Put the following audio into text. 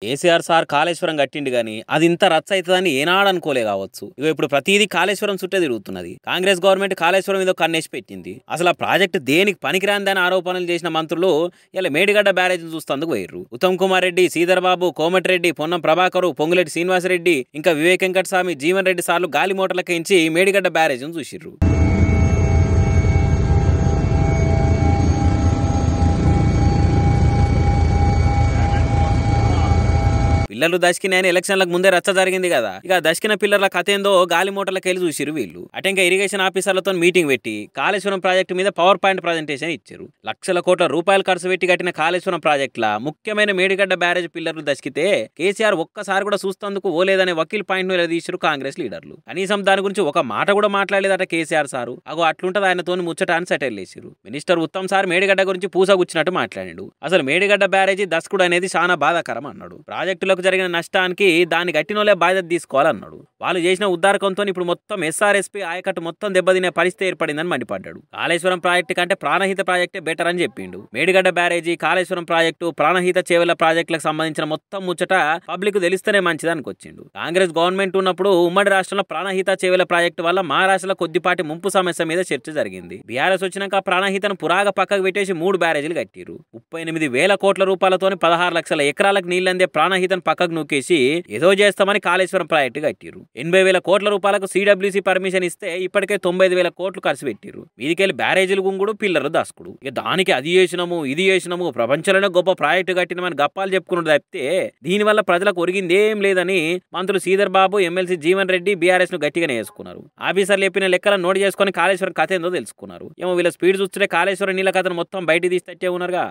KCR sir Kaleshwaram కట్టిండు గాని అది ఇంత రచ్చ అవుతుందని ఏనాడు అనుకోలే కావచ్చు. ఇప్పుడు ప్రతిదీ కాళేశ్వరం చుట్టే తిరుగుతున్నది. కాంగ్రెస్ గవర్నమెంట్ కాళేశ్వరం మీద కన్నేసి పెట్టింది. అసలు ఆ ప్రాజెక్టు దేనికి పనికిరాందని ఆరోపణలు చేసిన మంత్రులు ఇలా మేడిగడ్డ బ్యారేజ్ చూస్తందుకు పోయిర్రు. ఉత్తమ్ కుమార్ రెడ్డి, శ్రీధర్ బాబు, కోమటిరెడ్డి, పొన్నం ప్రభాకర్, పొంగులేటి శ్రీనివాసరెడ్డి ఇంకా వివేక్ వెంకటస్వామి, జీవన్ రెడ్డి సార్లు గాలి మోటార్లకించి మేడిగడ్డ బ్యారేజ్ చూసిర్రు. పిల్లలు దశకినాయని ఎలక్షన్లకు ముందే రచ్చ జరిగింది కదా. ఇక దశకిన పిల్లల కథ ఏందో గాలి మూటలకు వెళ్ళి చూసిరు వీళ్ళు. అటెంక ఇరిగేషన్ ఆఫీసర్లతో మీటింగ్ పెట్టి కాళేశ్వరం ప్రాజెక్టు మీద పవర్ పాయింట్ ప్రజెంటేషన్ ఇచ్చారు. లక్షల కోట్ల రూపాయలు ఖర్చు పెట్టి కట్టిన కాళేశ్వరం ప్రాజెక్టుల ముఖ్యమైన మేడిగడ్డ బ్యారేజ్ పిల్లర్లు దశకితే కేసీఆర్ ఒక్కసారి కూడా చూస్తందుకు ఓలేదనే వకీల్ పాయింట్ ను తీసిరు కాంగ్రెస్ లీడర్లు. కనీసం దాని గురించి ఒక మాట కూడా మాట్లాడలేదట కేసీఆర్ సారు. అగో అట్లుంటది ఆయనతో ముచ్చట అని సెటిల్ చేసిరు. మినిస్టర్ ఉత్తమ్ సార్ మేడిగడ్డ గురించి పూసగుచ్చినట్టు మాట్లాడాడు. అసలు మేడిగడ్డ బ్యారేజీ దశకుడు అనేది చాలా బాధాకరం అన్నాడు. ప్రాజెక్టులకు జరిగిన నష్టానికి దాన్ని గట్టినోలే బాధ్యత తీసుకోవాలన్నాడు. వాళ్ళు చేసిన ఉద్దారకంతో ఇప్పుడు మొత్తం ఎస్ఆర్ఎస్పీ ఆయకట్టు మొత్తం దెబ్బతినే పరిస్థితి ఏర్పడిందని మండిపడ్డాడు. కాళేశ్వరం ప్రాజెక్టు కంటే ప్రాణహిత ప్రాజెక్టే బెటర్ అని చెప్పిండు. మేడిగడ్డ బ్యారేజీ, కాళేశ్వరం ప్రాజెక్టు, ప్రాణహిత చేవెళ్ల ప్రాజెక్టులకు సంబంధించిన మొత్తం ముచ్చట పబ్లిక్ తెలిస్తేనే మంచిదానికి వచ్చిండు. కాంగ్రెస్ గవర్నమెంట్ ఉన్నప్పుడు ఉమ్మడి రాష్ట్రంలో ప్రాణహిత చేవెళ్ల ప్రాజెక్టు వల్ల మహారాష్ట్రలో కొద్దిపాటి ముంపు సమస్య మీద చర్చ జరిగింది. బీఆర్ఎస్ వచ్చినాక ప్రాణహితను పురాగా పక్కకు పెట్టేసి 3 బ్యారేజీలు కట్టిరు. 38,000 కోట్ల రూపాయలతో 16 లక్షల ఎకరాలకు నీళ్లందే ప్రాణహితను పక్కకు నూకేసి ఏదో చేస్తామని కాళేశ్వరం ప్రాజెక్టు కట్టిరు. 80,000 కోట్ల రూపాయలకు సిడబ్ల్యూసీ పర్మిషన్ ఇస్తే ఇప్పటికే 95,000 కోట్లు ఖర్చు పెట్టిరు. వీధికెళ్ళి బ్యారేజీలు గుంగుడు, పిల్లలు దాసుకుడు. ఇక దానికి అది చేసినాము ఇది చేసినాము ప్రపంచంలోనే గొప్ప ప్రాజెక్టు కట్టినమని గప్పాలు చెప్పుకున్నది తప్పితే దీనివల్ల ప్రజలకు ఒరిగింది ఏం లేదని మంత్రులు శ్రీధర్ బాబు, ఎమ్మెల్సీ జీవన్ రెడ్డి బీఆర్ఎస్ ను గట్టిగానే వేసుకున్నారు. ఆఫీసర్లు చెప్పిన లెక్కలను నోట్ చేసుకుని కాళేశ్వరం కథ ఏందో తెలుసుకున్నారు. ఏమో వీళ్ళ స్పీడ్ చూస్తే కాళేశ్వరం నీళ్ళ కథను మొత్తం బయట తీసి ఉన్నారుగా.